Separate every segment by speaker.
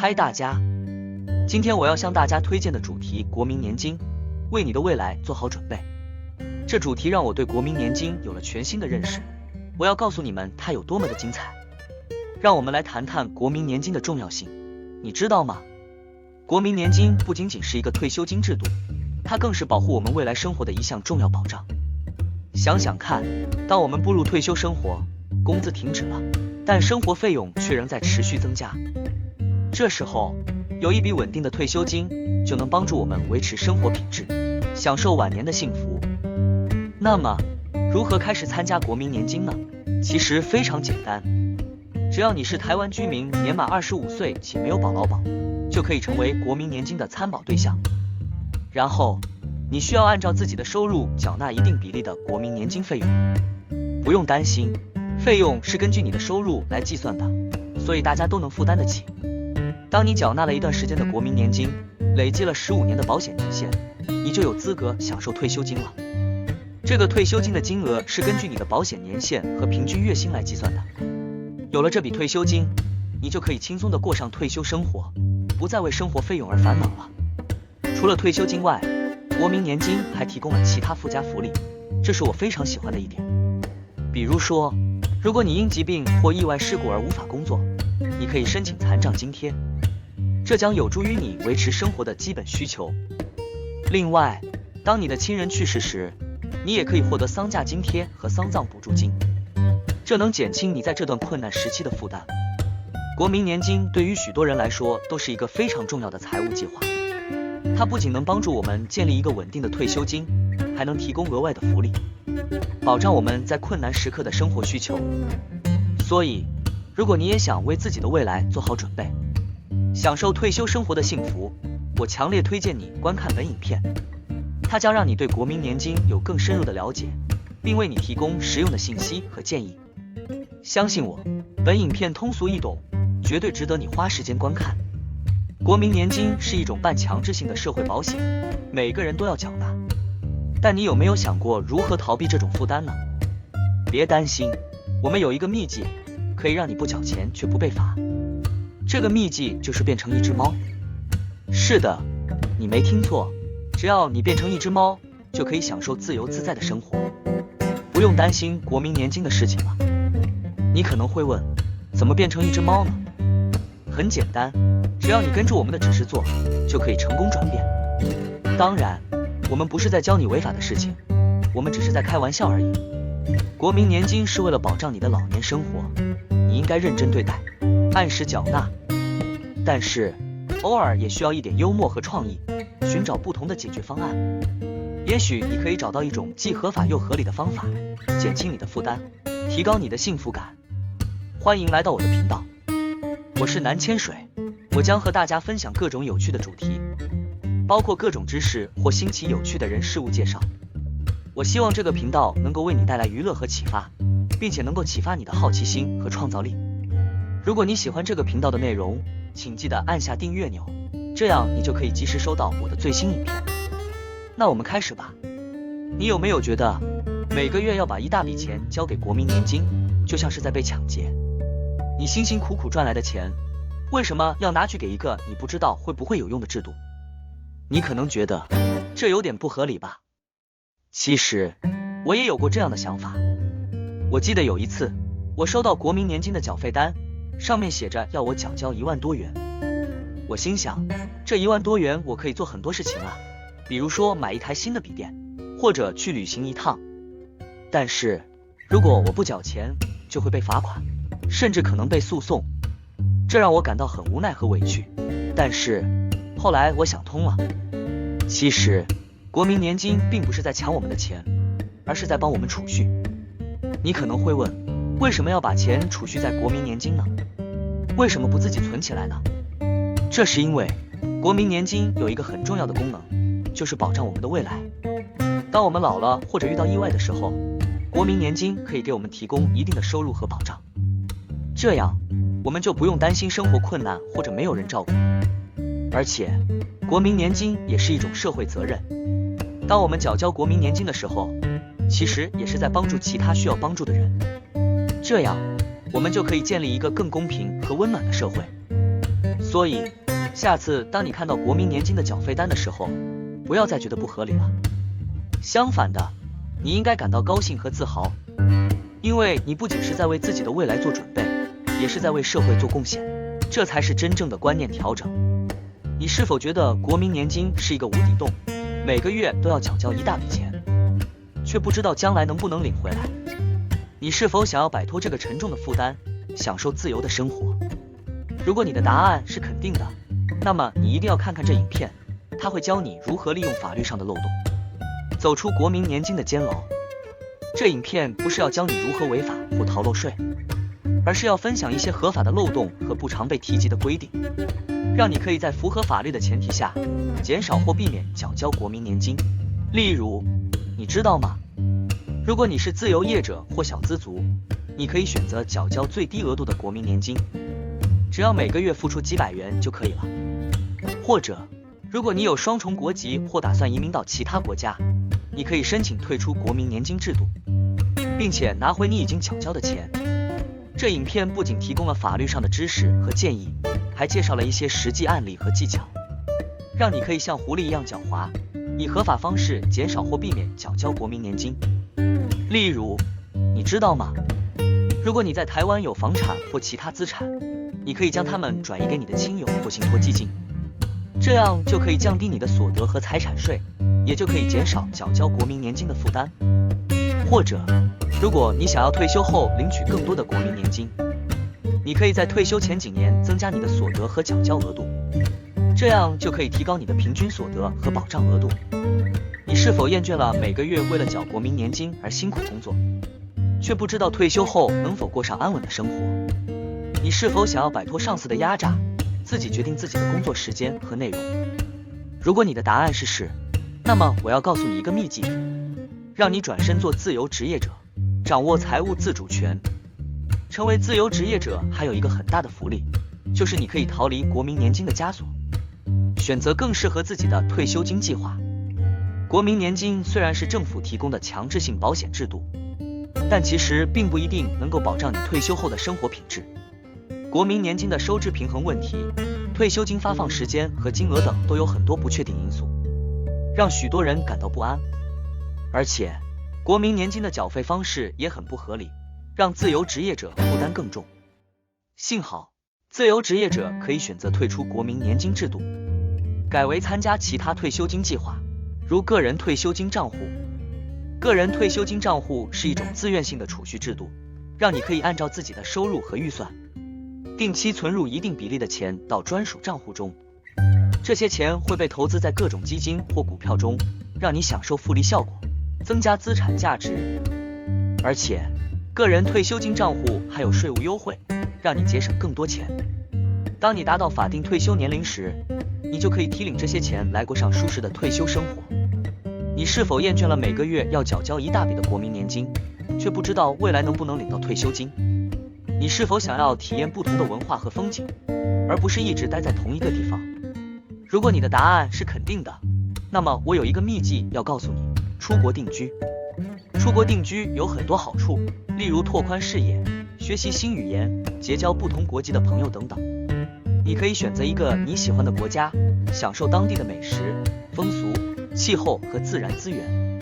Speaker 1: 嗨大家，今天我要向大家推荐的主题国民年金，为你的未来做好准备。这主题让我对国民年金有了全新的认识，我要告诉你们它有多么的精彩。让我们来谈谈国民年金的重要性。你知道吗？国民年金不仅仅是一个退休金制度，它更是保护我们未来生活的一项重要保障。想想看，当我们步入退休生活，工资停止了，但生活费用却仍在持续增加。这时候，有一笔稳定的退休金就能帮助我们维持生活品质，享受晚年的幸福。那么，如何开始参加国民年金呢？其实非常简单，只要你是台湾居民，年满25岁且没有保劳保，就可以成为国民年金的参保对象。然后，你需要按照自己的收入缴纳一定比例的国民年金费用。不用担心，费用是根据你的收入来计算的，所以大家都能负担得起。当你缴纳了一段时间的国民年金，累积了15年的保险年限，你就有资格享受退休金了。这个退休金的金额是根据你的保险年限和平均月薪来计算的。有了这笔退休金，你就可以轻松地过上退休生活，不再为生活费用而烦恼了。除了退休金外，国民年金还提供了其他附加福利，这是我非常喜欢的一点。比如说，如果你因疾病或意外事故而无法工作，你可以申请残障津贴，这将有助于你维持生活的基本需求。另外，当你的亲人去世时，你也可以获得丧假津贴和丧葬补助金，这能减轻你在这段困难时期的负担。国民年金对于许多人来说都是一个非常重要的财务计划，它不仅能帮助我们建立一个稳定的退休金，还能提供额外的福利，保障我们在困难时刻的生活需求。所以，如果你也想为自己的未来做好准备，享受退休生活的幸福，我强烈推荐你观看本影片，它将让你对国民年金有更深入的了解，并为你提供实用的信息和建议。相信我，本影片通俗易懂，绝对值得你花时间观看。国民年金是一种半强制性的社会保险，每个人都要缴纳。但你有没有想过如何逃避这种负担呢？别担心，我们有一个秘籍，可以让你不缴钱却不被罚。这个秘籍就是变成一只猫。是的，你没听错，只要你变成一只猫，就可以享受自由自在的生活，不用担心国民年金的事情了。你可能会问，怎么变成一只猫呢？很简单，只要你跟着我们的指示做，就可以成功转变。当然，我们不是在教你违法的事情，我们只是在开玩笑而已。国民年金是为了保障你的老年生活，你应该认真对待，按时缴纳。但是，偶尔也需要一点幽默和创意，寻找不同的解决方案。也许你可以找到一种既合法又合理的方法，减轻你的负担，提高你的幸福感。欢迎来到我的频道，我是南千水，我将和大家分享各种有趣的主题，包括各种知识或新奇有趣的人事物介绍。我希望这个频道能够为你带来娱乐和启发，并且能够启发你的好奇心和创造力。如果你喜欢这个频道的内容，请记得按下订阅钮，这样你就可以及时收到我的最新影片。那我们开始吧。你有没有觉得每个月要把一大笔钱交给国民年金，就像是在被抢劫？你辛辛苦苦赚来的钱，为什么要拿去给一个你不知道会不会有用的制度？你可能觉得这有点不合理吧？其实我也有过这样的想法。我记得有一次，我收到国民年金的缴费单，上面写着要我缴交1万多元。我心想，这1万多元我可以做很多事情啊，比如说买一台新的笔电，或者去旅行一趟。但是如果我不缴钱，就会被罚款，甚至可能被诉讼，这让我感到很无奈和委屈。但是后来我想通了，其实国民年金并不是在抢我们的钱，而是在帮我们储蓄。你可能会问，为什么要把钱储蓄在国民年金呢？为什么不自己存起来呢？这是因为国民年金有一个很重要的功能，就是保障我们的未来。当我们老了或者遇到意外的时候，国民年金可以给我们提供一定的收入和保障，这样我们就不用担心生活困难或者没有人照顾。而且国民年金也是一种社会责任，当我们缴交国民年金的时候，其实也是在帮助其他需要帮助的人，这样我们就可以建立一个更公平和温暖的社会。所以，下次当你看到国民年金的缴费单的时候，不要再觉得不合理了。相反的，你应该感到高兴和自豪，因为你不仅是在为自己的未来做准备，也是在为社会做贡献，这才是真正的观念调整。你是否觉得国民年金是一个无底洞，每个月都要缴一大笔钱，却不知道将来能不能领回来？你是否想要摆脱这个沉重的负担，享受自由的生活？如果你的答案是肯定的，那么你一定要看看这影片，它会教你如何利用法律上的漏洞，走出国民年金的监牢。这影片不是要教你如何违法或逃漏税，而是要分享一些合法的漏洞和不常被提及的规定，让你可以在符合法律的前提下，减少或避免缴交国民年金。例如，你知道吗？如果你是自由业者或小资族，你可以选择缴交最低额度的国民年金，只要每个月付出几百元就可以了。或者，如果你有双重国籍或打算移民到其他国家，你可以申请退出国民年金制度，并且拿回你已经缴交的钱。这影片不仅提供了法律上的知识和建议，还介绍了一些实际案例和技巧，让你可以像狐狸一样狡猾，以合法方式减少或避免缴交国民年金。例如，你知道吗？如果你在台湾有房产或其他资产，你可以将它们转移给你的亲友或信托基金，这样就可以降低你的所得和财产税，也就可以减少缴交国民年金的负担。或者，如果你想要退休后领取更多的国民年金，你可以在退休前几年增加你的所得和缴交额度，这样就可以提高你的平均所得和保障额度。你是否厌倦了每个月为了缴国民年金而辛苦工作，却不知道退休后能否过上安稳的生活？你是否想要摆脱上司的压榨，自己决定自己的工作时间和内容？如果你的答案是是，那么我要告诉你一个秘籍，让你转身做自由职业者，掌握财务自主权。成为自由职业者还有一个很大的福利，就是你可以逃离国民年金的枷锁，选择更适合自己的退休金计划。国民年金虽然是政府提供的强制性保险制度，但其实并不一定能够保障你退休后的生活品质。国民年金的收支平衡问题、退休金发放时间和金额等都有很多不确定因素，让许多人感到不安。而且，国民年金的缴费方式也很不合理，让自由职业者负担更重。幸好，自由职业者可以选择退出国民年金制度，改为参加其他退休金计划，如个人退休金账户。个人退休金账户是一种自愿性的储蓄制度，让你可以按照自己的收入和预算，定期存入一定比例的钱到专属账户中。这些钱会被投资在各种基金或股票中，让你享受复利效果，增加资产价值。而且，个人退休金账户还有税务优惠，让你节省更多钱。当你达到法定退休年龄时，你就可以提领这些钱来过上舒适的退休生活。你是否厌倦了每个月要缴交一大笔的国民年金，却不知道未来能不能领到退休金？你是否想要体验不同的文化和风景，而不是一直待在同一个地方？如果你的答案是肯定的，那么我有一个秘籍要告诉你：出国定居。出国定居有很多好处，例如拓宽视野、学习新语言、结交不同国籍的朋友等等。你可以选择一个你喜欢的国家，享受当地的美食、风俗、气候和自然资源。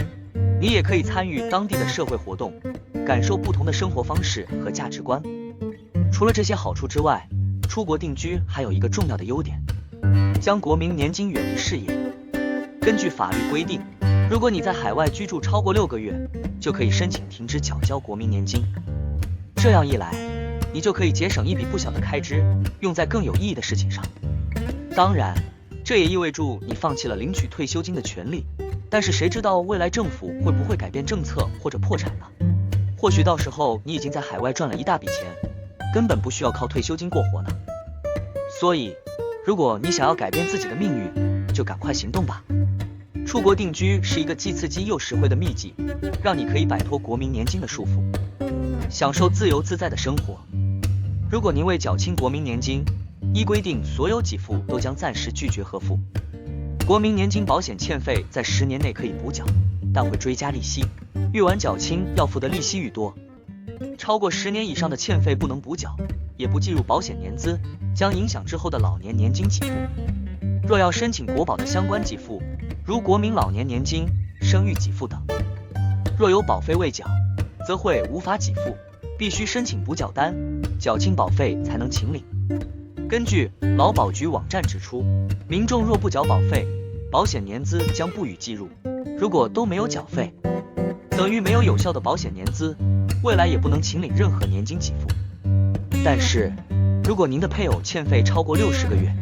Speaker 1: 你也可以参与当地的社会活动，感受不同的生活方式和价值观。除了这些好处之外，出国定居还有一个重要的优点，将国民年金远离视野。根据法律规定，如果你在海外居住超过6个月，就可以申请停止缴交国民年金。这样一来，你就可以节省一笔不小的开支，用在更有意义的事情上。当然，这也意味着你放弃了领取退休金的权利，但是谁知道未来政府会不会改变政策或者破产呢？或许到时候你已经在海外赚了一大笔钱，根本不需要靠退休金过活呢。所以，如果你想要改变自己的命运，就赶快行动吧。出国定居是一个既刺激又实惠的秘籍，让你可以摆脱国民年金的束缚，享受自由自在的生活。如果您未缴清国民年金，依规定所有给付都将暂时拒绝核付。国民年金保险欠费在10年内可以补缴，但会追加利息，越晚缴清要付的利息愈多。超过10年以上的欠费不能补缴，也不计入保险年资，将影响之后的老年年金给付。若要申请国保的相关给付，如国民老年年金、生育给付等，若有保费未缴，则会无法给付，必须申请补缴单，缴清保费才能请领。根据劳保局网站指出，民众若不缴保费，保险年资将不予计入。如果都没有缴费，等于没有有效的保险年资，未来也不能请领任何年金给付。但是，如果您的配偶欠费超过60个月，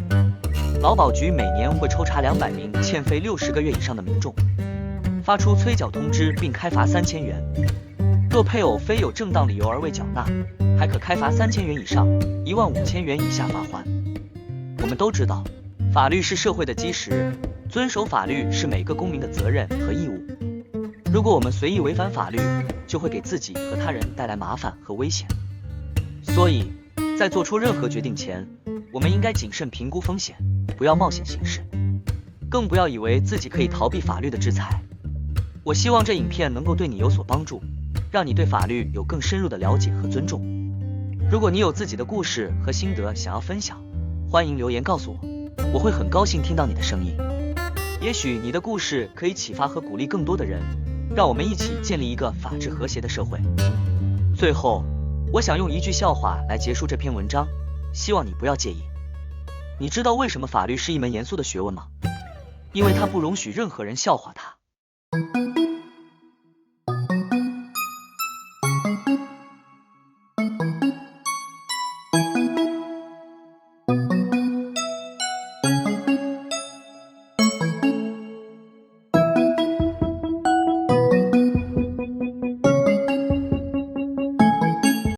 Speaker 1: 劳保局每年会抽查200名欠费60个月以上的民众，发出催缴通知并开罚3000元。若配偶非有正当理由而未缴纳，还可开罚3000元以上15000元以下罚款。我们都知道，法律是社会的基石，遵守法律是每个公民的责任和义务。如果我们随意违反法律，就会给自己和他人带来麻烦和危险。所以，在做出任何决定前，我们应该谨慎评估风险，不要冒险行事，更不要以为自己可以逃避法律的制裁。我希望这影片能够对你有所帮助，让你对法律有更深入的了解和尊重。如果你有自己的故事和心得想要分享，欢迎留言告诉我，我会很高兴听到你的声音。也许你的故事可以启发和鼓励更多的人，让我们一起建立一个法治和谐的社会。最后，我想用一句笑话来结束这篇文章，希望你不要介意。你知道为什么法律是一门严肃的学问吗？因为它不容许任何人笑话它。